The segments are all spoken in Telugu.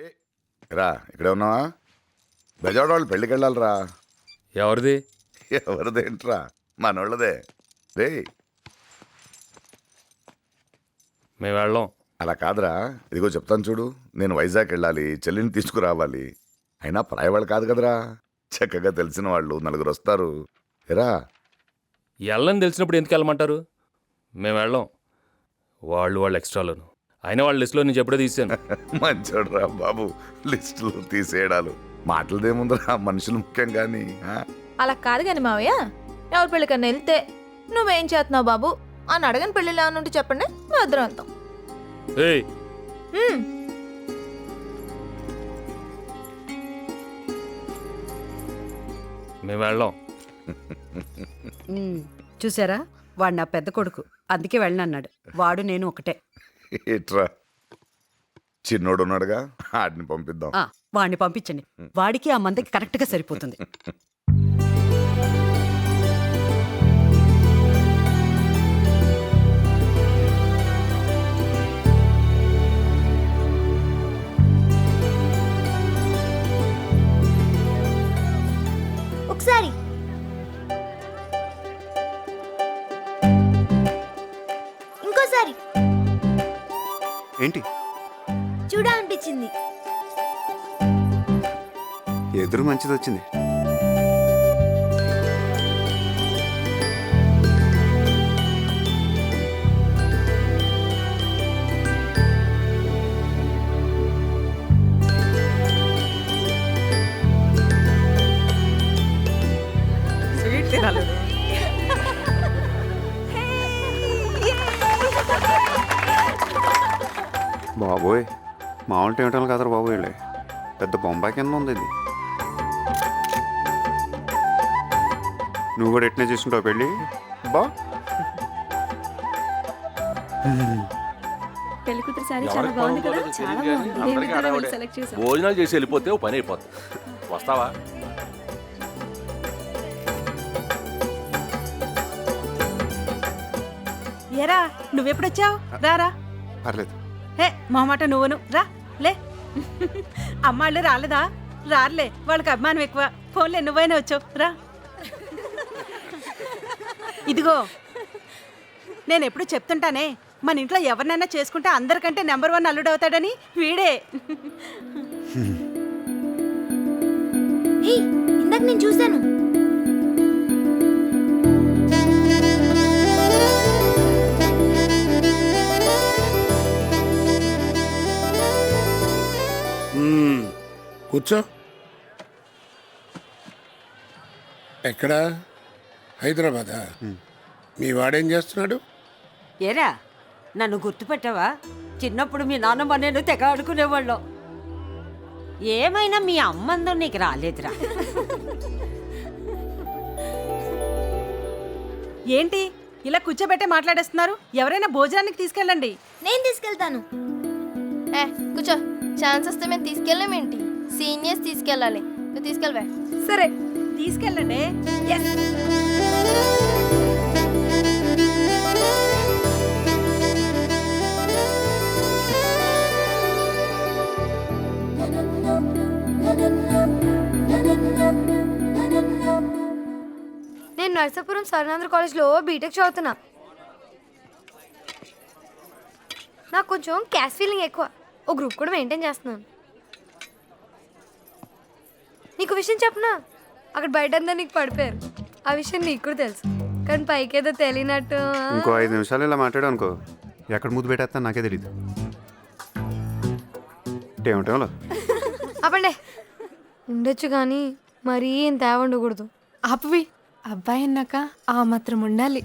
ఏ రా ఇక్కడే ఉన్నావా? బెజవాడ వాళ్ళు పెళ్ళికి వెళ్ళాలిరా. ఎవరిది? ఎవరిదేంట్రా, మనోళ్ళదే. రే మేము వెళ్ళాం. అలా కాదురా, ఇదిగో చెప్తాను చూడు. నేను వైజాగ్ వెళ్ళాలి, చెల్లిని తీసుకురావాలి. అయినా పరాయి వాళ్ళు కాదు కదరా, చక్కగా తెలిసిన వాళ్ళు నలుగురు వస్తారు. ఎరా వెళ్ళని తెలిసినప్పుడు ఎందుకు వెళ్ళమంటారు? మేము వెళ్ళాం. వాళ్ళు ఎక్స్ట్రాలోను. అయినా వాళ్ళ లిస్టులో నేను ఎప్పుడో తీసాను. మంచోడురా బాబు, లిస్టులు తీసేయడాలు మాటలదేముందిరా, మనుషులు ముఖ్యం కానీ. అలా కాదు కాని మావయ్య, ఎవరి పెళ్ళికన్నా వెళ్తే నువ్వేం చేస్తున్నావు బాబు అని అడగని పెళ్ళిలో ఏమన్నా చెప్పండి, మేము ఇద్దరం వెళ్తాం. ఏయ్, మేము వెళ్ళాం. చూసారా, వాడు నా పెద్ద కొడుకు, అందుకే వెళ్ళనన్నాడు. వాడు నేను ఒకటే. ఏట్రా, చిన్నోడు ఉన్నాడుగా, ఆడిని పంపిద్దాం. వాడిని పంపించండి, వాడికి ఆ మందకి కరెక్ట్గా సరిపోతుంది. ఒకసారి ఇంకోసారి ఏంటి చూడాలనిపించింది. ఎదురు మంచిది వచ్చింది. స్వీట్ తినాలి. బాబోయ్, మామూలు టేమిటాలు కదరా బాబోయ్, వీళ్ళే పెద్ద బొంబాయి కింద ఉంది ఇది. నువ్వు కూడా ఎట్నే చేసుకుంటావు పెళ్ళి? బా పెళ్లికూతురు సారీ చాలా బాగుంది కదా, చాలా బాగుంది. మేమిద్దరం వెళ్ళి సెలెక్ట్ చేసాం. భోజనాలు చేసి వెళ్ళిపోతే ఓ పని అయిపోతుంది. వస్తావా? ఏరా, నువ్వెప్పుడొచ్చావు? రారా. పర్లేదు. హే మొహమాట నువ్వును రా, లే. అమ్మాళ్ళు రాలేదా? రారులే, వాళ్ళకి అభిమానం ఎక్కువ. ఫోన్లే, నువ్వైనా వచ్చావు రా. ఇదిగో, నేను ఎప్పుడు చెప్తుంటానే, మన ఇంట్లో ఎవరినైనా చేసుకుంటే అందరికంటే నెంబర్ 1 అల్లుడు అవుతాడని. వీడే. హే, ఇందాక నేను చూశాను. కూర్చో. ఎక్కడా? హైదరాబాదా? మీ వాడేం చేస్తున్నాడు? ఏరా, నన్ను గుర్తుపెట్టావా? చిన్నప్పుడు మీ నాన్నమ్మ నేను తెగ ఆడుకునేవాళ్ళం. ఏమైనా మీ అమ్మందో నీకు రాలేదురా. ఏంటి ఇలా కూర్చోబెట్టే మాట్లాడేస్తున్నారు? ఎవరైనా భోజనానికి తీసుకెళ్ళండి. నేను తీసుకెళ్తాను. కూర్చో. ఛాన్స్ వస్తే మేము తీసుకెళ్ళామేంటి? సీనియర్స్ తీసుకెళ్ళాలి, నువ్వు తీసుకెళ్ళవే. సరే, తీసుకెళ్ళండి. నేను నర్సాపురం సరనాంధ్ర కాలేజ్లో బీటెక్ చదువుతున్నా. నాకు కొంచెం క్యాస్ట్ ఫీలింగ్ ఎక్కువ. ఓ గ్రూప్ కూడా మెయింటైన్ చేస్తున్నాను. నీకు విషయం చెప్పనా? అక్కడ బయట అంతా నీకు పడిపోయారు. ఆ విషయం నీకు కూడా తెలుసు, కానీ పైకేదో తెలియనట్టు. ఇంకో 5 నిమిషాలు ఇలా మాట్లాడావు అనుకో, ఎక్కడ ముద్దు పెట్టేస్తా నాకే తెలీదు. టేమిటంలో అప్పండే ఉండొచ్చు, కానీ మరీ ఇంత ఉండకూడదు. ఆపవి, అబ్బాయి అన్నాక ఆ మాత్రం ఉండాలి.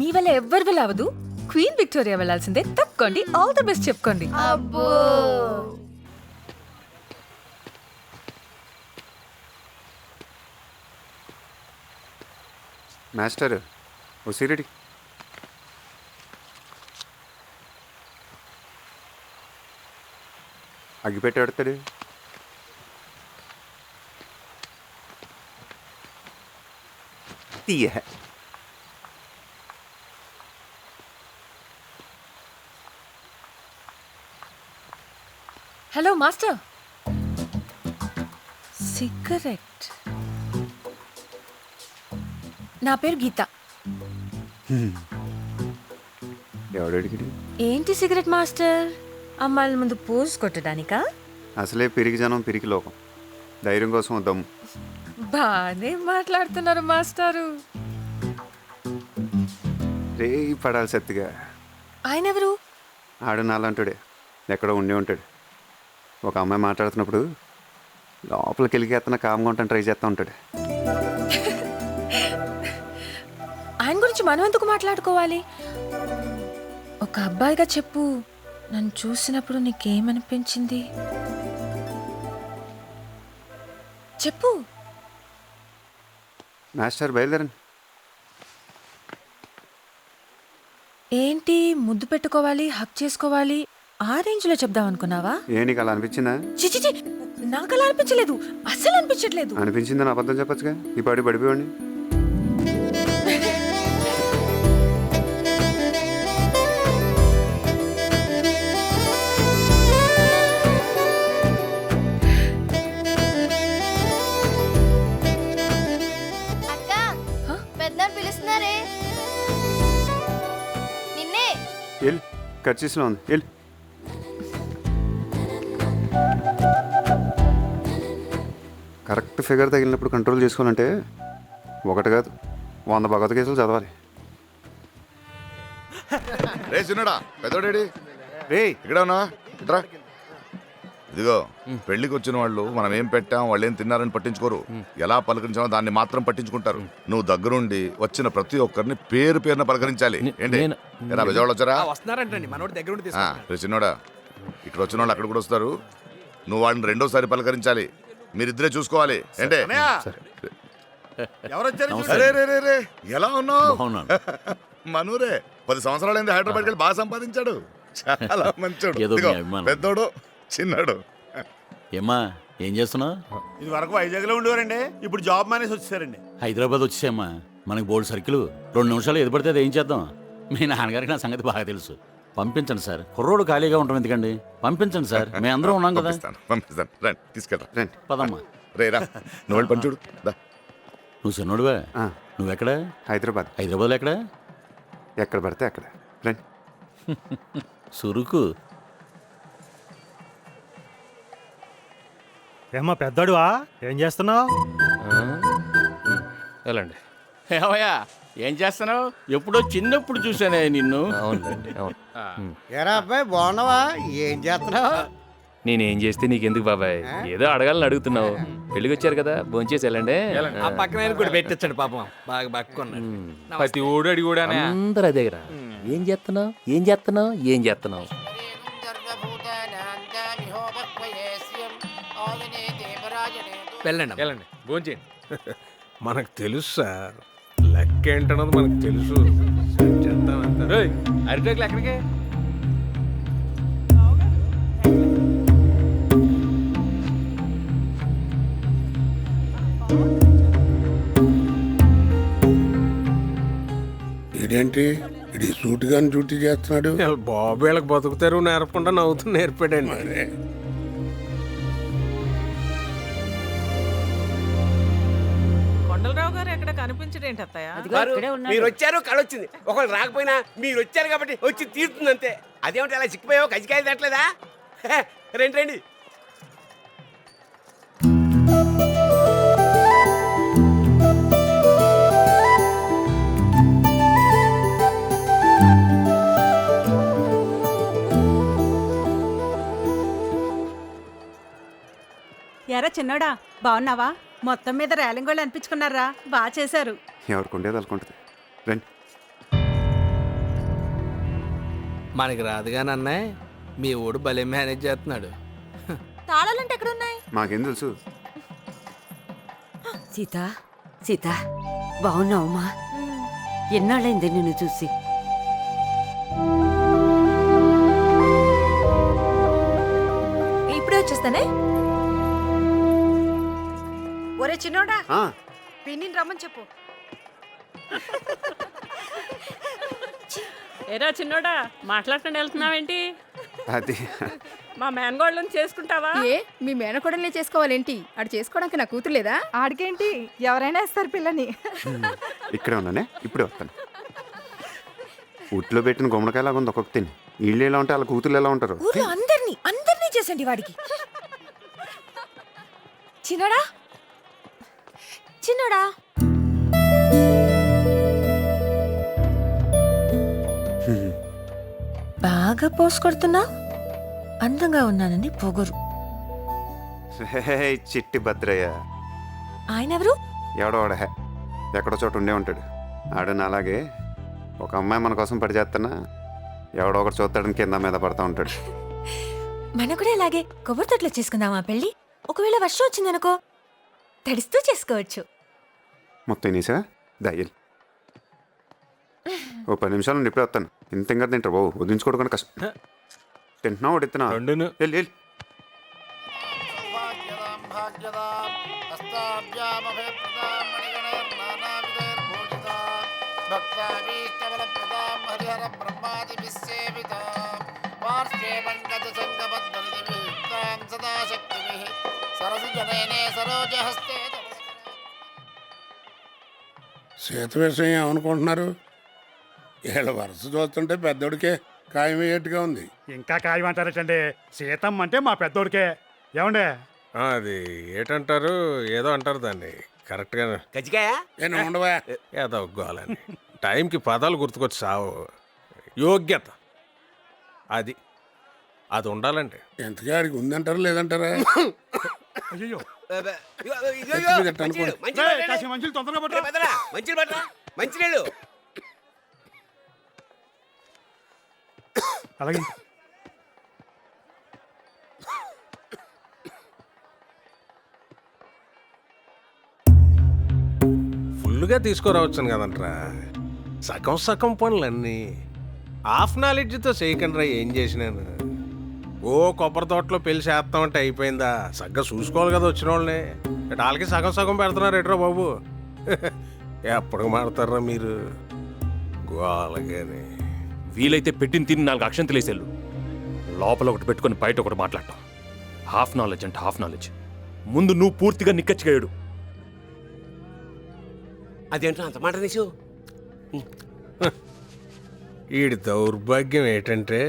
మీ వల్ల ఎవ్వరి వల్ల అవదు. క్వీన్ విక్టోరియా వెళ్ళాల్సిందే. తప్పుకోండి, ఆల్ ద బెస్ట్ చెప్పుకోండి. అబ్బో, మాస్టర్ ఓ సిరిడి. అగ్గిపెట్టి ఆడతాడు. తీయ. Hello master, cigarette. నా పేరు గీత. ఎవడడిగిడి? ఏంటి సిగరెట్ మాస్టర్? అమ్మాయిల ముందు పోజ్ కొట్టడానికా? అసలే పిరికి జనం పిరికి లోకం. ధైర్యం కోసం దమ్ము. బానే మాట్లాడుతున్నారు మాస్టారు. రే పడాలి సత్తిగా. ఆయన ఎవరు? ఆడు నాలంటాడే, ఎక్కడో ఉండి ఉంటాడు. ఒక అమ్మాయి మాట్లాడుతున్నప్పుడు లోపలికి వెళ్ళికేస్తున్న కామ్గా ఉంటాను ట్రై చేస్తూ ఉంటాడు. ఆయన గురించి మనం ఎందుకు మాట్లాడుకోవాలి? ఒక అబ్బాయిగా చెప్పు, నన్ను చూసినప్పుడు నీకేమనిపించింది చెప్పు. మాస్టర్ బయలుదేరండి. ఏంటి ముద్దు పెట్టుకోవాలి, హక్ చేసుకోవాలి, ఆ రేంజ్ లో చెప్దాం అనుకున్నావా? ఏ నీకు అలా అనిపించిందా? చిచి, నాకు అలా అనిపించలేదు, అస్సలు అనిపించట్లేదు. అనిపించిందని అబద్ధం చెప్పచ్చుగా. ఈ పాడి పడిపోయండి. పెద్ద పిలుస్తున్నారే నిన్నే. వెళ్ళి కర్చీస్లో ఉంది, వెళ్ళి. కరెక్ట్ ఫిగర్ తగిలినప్పుడు కంట్రోల్ చేసుకోవాలంటే ఒకటి కాదు 100 భగవత్ కేసులు చదవాలి. రే చిన్నడా పెద్దోడేడి రే ఇక్కడ ఉన్నా ఇట్రా. ఇదిగో పెళ్లికి వచ్చిన వాళ్ళు మనం ఏం పెట్టాం, వాళ్ళు ఏం తిన్నారని పట్టించుకోరు. ఎలా పలకరించామో దాన్ని మాత్రం పట్టించుకుంటారు. నువ్వు దగ్గరుండి వచ్చిన ప్రతి ఒక్కరిని పేరు పేరున పలకరించాలి. ఏంటి ఎలా బెజవాళ్ళు వచ్చారా? వస్తున్నారంటండి మనోడి దగ్గర ఉండి రే చిన్నోడా, ఇక్కడ వచ్చిన వాళ్ళు అక్కడ కూడా వస్తారు. నువ్వు వాళ్ళని రెండోసారి పలకరించాలి. మీరిద్దరే చూసుకోవాలి. ఏంటే అరే రే రే రే, ఎలా ఉన్నావు? మనూరే 10 సంవత్సరాలైంది హైదరాబాద్కి వెళ్ళి బాగా సంపాదించాడు. చాలా మంచోడు. ఇదిగో, పెద్దోడు చిన్నాడు. ఏమ్మా ఏం చేస్తున్నావు? ఇది వరకు వైజాగ్ లో ఉండేవారండి, ఇప్పుడు జాబ్ మానేసి వచ్చేసారండి. హైదరాబాద్ వచ్చేసామ్మా. మనకి బోల్డ్ సర్కిల్ 2 నిమిషాలు ఎదు పడితే అది ఏం చేద్దాం? మీ నాన్నగారికి నా సంగతి బాగా తెలుసు. పంపించండి సార్, కుర్రోడు ఖాళీగా ఉంటాం ఎందుకండి? పంపించండి సార్, మేము అందరం ఉన్నాం కదా. పంపిస్తాను రండి, తీసుకెళ్ళరా. రండి. పదమ్మా. రే రా, నువ్వు వెళ్ళి పని చూడు. దా. నువ్వు చిన్నోడువా? నువ్వెక్కడ? హైదరాబాద్. హైదరాబాద్లో ఎక్కడ? ఎక్కడ పడితే అక్కడ. రండి. సురుకు. ఏమ్మా పెద్దోడువా, ఏం చేస్తున్నావు? వెళ్ళండి. ఏమయ్యా ఏం చేస్తున్నావు? ఎప్పుడో చిన్నప్పుడు చూసానే నిన్ను. అవునండి, అవును. ఏరా అబ్బాయి బాగున్నావా? ఏం చేస్తున్నావు? నేనేం చేస్తే నీకెందుకు బాబాయ్? ఏదో అడగాలని అడుగుతున్నావు. పెళ్ళికి వచ్చారు కదా, భోంచేసి వెళ్ళండి. ఆ పక్కన కూడా పెట్టించండి పాపం, బాగా పట్టుకున్నాడు. ప్రతి ఊడు అడిగి కూడా అందరు అదే. ఏం చేస్తున్నావు, ఏం చేస్తున్నావు, ఏం చేస్తున్నావు? వెళ్ళండి వెళ్ళండి, భోంచేయండి. మనకు తెలుసు సార్, లెక్క ఏంటన్నది మనకు తెలుసు. అరిటోకి ఎక్కడికి? ఇదేంటి ఇది సూట్ గాని డ్యూటీ చేస్తున్నాడు? బాబు వీళ్ళకి బతుకుతారు నేర్పకుండా నవ్వుతూ నేర్పాడండి. కొండలరావు గారు ఎక్కడ కనిపించడేంటి అత్తయ్య? మీరు వచ్చారు కళొచ్చింది, ఒకళ్ళు రాకపోయినా మీరు వచ్చారు కాబట్టి వచ్చి తీరుతుంది అంతే. అదేమిటి అలా చిక్కిపోయావు, కజ్జికాయలు తట్టలేదా? రండి రండి. ఎరా చిన్నోడా, బాగున్నావా? మొత్తం మీద రేలింగ్ వాళ్ళు అనిపించుకున్నారా? బాగా చేశారు. ఎవరికి ఉండేది అనుకుంటుంది. రండి. మనకి రాదుగాని అన్నయ్య, మీ ఊడు భలే మేనేజ్ చేస్తున్నాడు. తాళాలంటే ఎక్కడున్నాయి? మాకేం తెలుసు? సీత సీత బాగున్నావమ్మా? ఎన్నాళ్ళైంది నిన్ను చూసి. ఇప్పుడే వచ్చేస్తానే. ఒరే చిన్నోడా, ఆ, పిన్నిని రమ్మని చెప్పు. ఏరా చిన్నోడా, మాట్లాడుకుంటూ వెళ్తున్నావేంటి? అది మా మేనగోళ్ళని చేసుకుంటావా? ఏ మీ మేనకోడల్ని చేసుకోవాలేంటి? ఆడు చేసుకోవడానికి నా కూతురు లేదా? ఆడికేంటి, ఎవరైనా ఇస్తారు పిల్లని. ఇక్కడే ఉన్నానే, ఇప్పుడే వస్తాను. ఉట్లో పెట్టిన గుమ్మడికాయలాగా ఉంది ఒక్కొక్క తిని. వీళ్ళు ఎలా ఉంటే వాళ్ళ కూతురు ఎలా ఉంటారు? ఊర్లో అందరినీ చేసండి వాడికి. చిన్నడా చిన్నడా బాగా పోస్ కొడుతున్నా. అందంగా ఉన్నానని పొగరు. చిట్టి భద్రయ్య ఆయన ఎవరు? ఎవడో వాడే ఎక్కడో చోట ఉండే ఉంటాడు. ఆడని అలాగే ఒక అమ్మాయి మన కోసం పడి చేస్తున్నా ఎవడో ఒకటి చూస్తాడని కింద మీద పడతా ఉంటాడు. మన కూడా ఇలాగే కొబ్బరి తోటలో చేసుకుందామా పెళ్ళి? ఒకవేళ వర్షం వచ్చిందనుకో తడిస్తూ చేసుకోవచ్చు. మొత్తం నీసా దయ్యలు. ఓ 10 నిమిషాలు నుండి ఇప్పుడే వస్తాను. ఇంత ఇంకా తింటారు బాబు, వదిలించుకోవడం కష్టం. తింటున్నా వడిస్తున్నా వెళ్ళి వెళ్ళి. సీత విషయం ఏమనుకుంటున్నారు? వీళ్ళ వరుస చూస్తుంటే పెద్దోడికే ఖాయమయ్యేట్టుగా ఉంది. ఇంకా ఖాయం అంటారటండి. సీతమ్మ అంటే మా పెద్దోడికే. ఏమండే అది ఏటంటారు, ఏదో అంటారు దాన్ని కరెక్ట్గా. కజ్జికాయ నేను ఉండవా? ఏదో ఒగ్గాలని టైంకి పదాలు గుర్తుకొచ్చి సావు. యోగ్యత అది అది ఉండాలండి. ఎంతగా ఆడికి ఉందంటారా లేదంటారా? అయ్యో అనుకోండి. మంచి తొందరగా పట్టరా. మంచినీళ్ళు అలాగే. ఫుల్గా తీసుకురావచ్చును కదంట్రా. సగం సగం పనులన్నీ హాఫ్ నాలెడ్జ్తో చేయకండి రా. ఏం చేసినాను? ఓ కొబ్బరి తోటలో పెళ్లి చేస్తామంటే అయిపోయిందా? సగ్గా చూసుకోవాలి కదా వచ్చిన వాళ్ళని. వాళ్ళకి సగం సగం పెడుతున్నారు ఎట్రా బాబు. ఎప్పటికి మాడతారా మీరు గోలగాని? వీలైతే పెట్టిన తిని 4 అక్షంతలేసేళ్ళు. లోపల ఒకటి పెట్టుకొని బయట ఒకటి మాట్లాడటం. హాఫ్ నాలెడ్జ్ అంటే హాఫ్ నాలెడ్జ్. ముందు నువ్వు పూర్తిగా నిక్కచ్చిగాడు. అదేంటో అంత మాట తీసు. ఈడి దౌర్భాగ్యం ఏంటంటే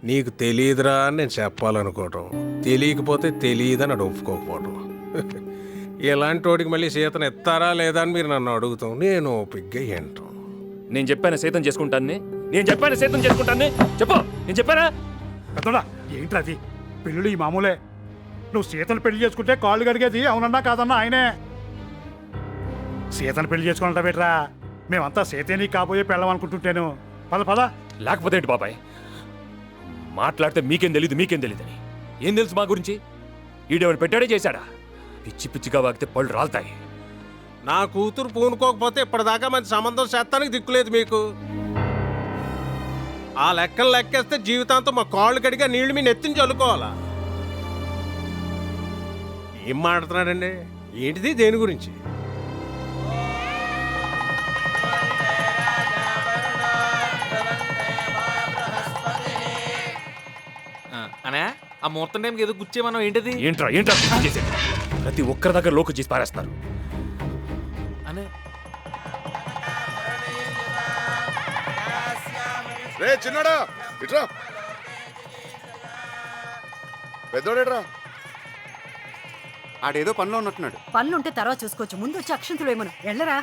నీకు తెలియదురా అని నేను చెప్పాలనుకోవటం, తెలియకపోతే తెలియదని అడు ఒప్పుకోకపోవటం. ఇలాంటి వాడికి మళ్ళీ సీతను ఎత్తారా లేదా అని మీరు నన్ను అడుగుతాం. నేను ఓపిగ్గా ఏంటాం. నేను చెప్పాను సైతం చేసుకుంటాను. నేను చెప్పాను సైతం చేసుకుంటాను. చెప్పు, నేను చెప్పానా? పెద్దోడా ఏంటి అది? పెళ్ళిళ్ళు ఈ మామూలే. నువ్వు సీతను పెళ్లి చేసుకుంటే కాళ్ళు కడిగేది అవునన్నా కాదన్నా ఆయనే. సీతను పెళ్లి చేసుకున్నట్ట బెట్రా. మేమంతా సీతని కాబోయే పెళ్ళం అనుకుంటుంటేను. పద పద. లేకపోతే ఏంటి బాబాయ్? మాట్లాడితే మీకేం తెలీదని. ఏం తెలుసు మా గురించి? ఈడేవాడు పెట్టాడే చేశాడా? పిచ్చి పిచ్చిగా వాగితే పళ్ళు రాలుతాయి. నా కూతురు పూనుకోకపోతే ఇప్పటిదాకా మంచి సంబంధం చేస్తానికి దిక్కులేదు మీకు. ఆ లెక్కలు లెక్కేస్తే జీవితాంతం మా కాళ్ళు కడిగా నీళ్లు మీ నెత్తిని చల్లుకోవాలా? ఏం మాట్లాడుతున్నాడండి? ఏంటిది? దేని గురించి? అనే ఆ ముహూర్తం టైంకి ఏదో గుచ్చేమన్నావు. ఏంటిది? ఏంట్రా చేసేది? ప్రతి ఒక్కరి దగ్గర లోకు చేసి పారేస్తున్నారు. అనే రే చిన్నడా ఇట్రా. పెద్దోడేట్రా? ఆడేదో పనిలో ఉన్నట్టున్నాడు. పనులుంటే తర్వాత చూసుకోవచ్చు. ముందు వచ్చి అక్షంతులు ఏమను. వెళ్ళరా.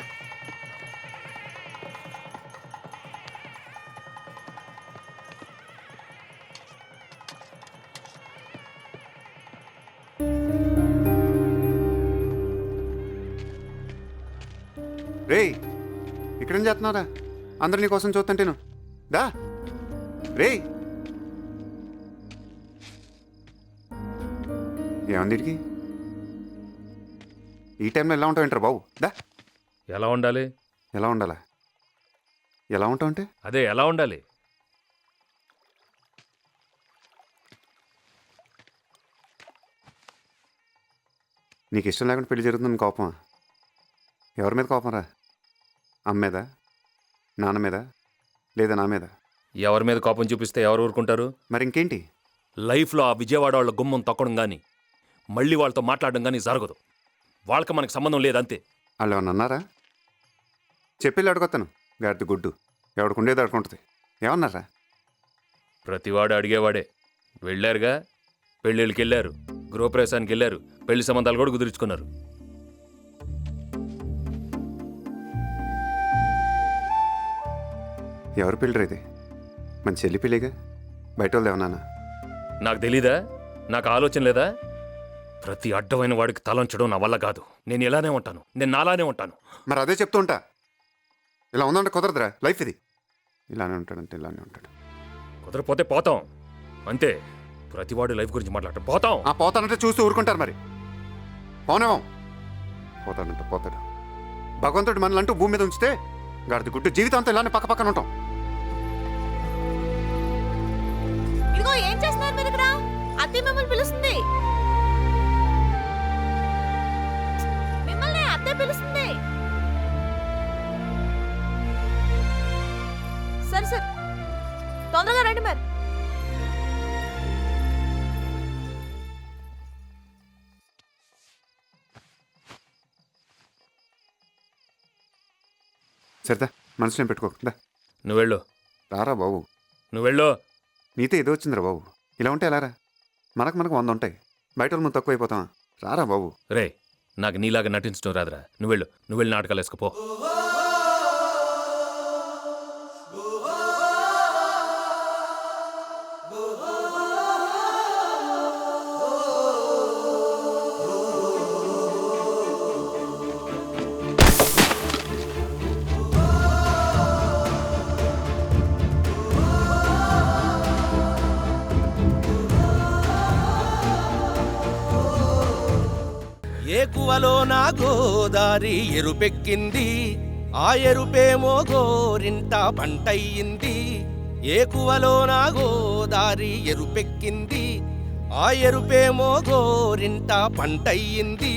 రేయ్ ఇక్కడేం చేస్తున్నారా? అందరు నీ కోసం చూస్తుంటేను. దా రేయ్. ఏమంది వీడికి? ఈ టైంలో ఎలా ఉంటావు ఏంటారు బాబు? దా. ఎలా ఉండాలి? ఎలా ఉండాలా? ఎలా ఉంటావు అంటే అదే ఎలా ఉండాలి? నీకు ఇష్టం లేకుండా పెళ్లి జరుగుతుందని కోపమా? ఎవరి మీద కోపం రా? అమ్మ మీద, నాన్న మీద, లేదా నా మీద? ఎవరి మీద కోపం చూపిస్తే ఎవరు ఊరుకుంటారు? మరి ఇంకేంటి? లైఫ్లో ఆ విజయవాడ వాళ్ళ గుమ్మం తొక్కడం కానీ మళ్ళీ వాళ్ళతో మాట్లాడడం కానీ జరగదు. వాళ్ళకి మనకు సంబంధం లేదంతే. వాళ్ళు ఏమన్నా అన్నారా? చెప్పి అడుగుతాను. గాడిద గుడ్డు ఎవడుకుండేది అడుకుంటుంది. ఏమన్నారా? ప్రతివాడు అడిగేవాడే. వెళ్ళారుగా, పెళ్ళిళ్ళకి వెళ్ళారు, గృహప్రవేశానికి వెళ్ళారు, పెళ్లి సంబంధాలు కూడా కుదుర్చుకున్నారు. ఎవరు పిల్లరు ఇది? మన చెల్లి పిల్లిగా, బయట వాళ్ళు ఏమన్నా? నాకు తెలీదా? నాకు ఆలోచన లేదా? ప్రతి అడ్డమైన వాడికి తలంచడం నా వల్ల కాదు. నేను ఇలానే ఉంటాను, నేను నాలానే ఉంటాను. మరి అదే చెప్తూ ఉంటా. ఇలా ఉందంటే కుదరదురా లైఫ్ ఇది. ఇలానే ఉంటాడంటే ఇలానే ఉంటాడు. కుదరపోతే పోతాం అంతే. ప్రతివాడు లైఫ్ గురించి మాట్లాడటం పోతాం. ఆ పోతానంటే చూస్తూ ఊరుకుంటారు. మరి పోనేమో. పోతాడంటే పోతాడు. భగవంతుడు మనలంటూ భూమి మీద ఉంచితే గాడిద గుడ్డు జీవితాంతం ఇలానే పక్క పక్కన ఉంటాం. ఇదిగో ఏం చేస్తున్నారు మీరు ఇక్కడ? అత్తయ్య మిమ్మల్ని పిలుస్తుంది. మిమ్మల్ని అత్తయ్య పిలుస్తుంది. సరే సరే, తొందరగా రండి మరి. సరేదా, మనసులో పెట్టుకోకుండా నువ్వు వెళ్ళు. రారా బాబు. నువ్వు వెళ్ళు. మీతో ఏదో వచ్చిందిరా బాబు. ఇలా ఉంటే ఎలారా? మనకు 100 ఉంటాయి. బయట వాళ్ళు ముందు తక్కువ అయిపోతామా? రారా బాబు. రే, నాకు నీలాగా నటించడం రాదురా. నువ్వు వెళ్ళు, నువ్వు వెళ్ళి నాటకాలు వేసుకుపో. ఏకువలో నా గోదారి ఎరుపెక్కింది, ఆ ఎరుపేమో గోరింట పంటయ్యింది. ఏకువలో నా గోదారి ఎరుపెక్కింది, ఆ ఎరుపేమో గోరింట పంటయ్యింది.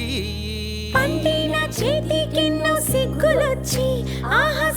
పండిన చేతికెన్నో సిగ్గులొచ్చి ఆహా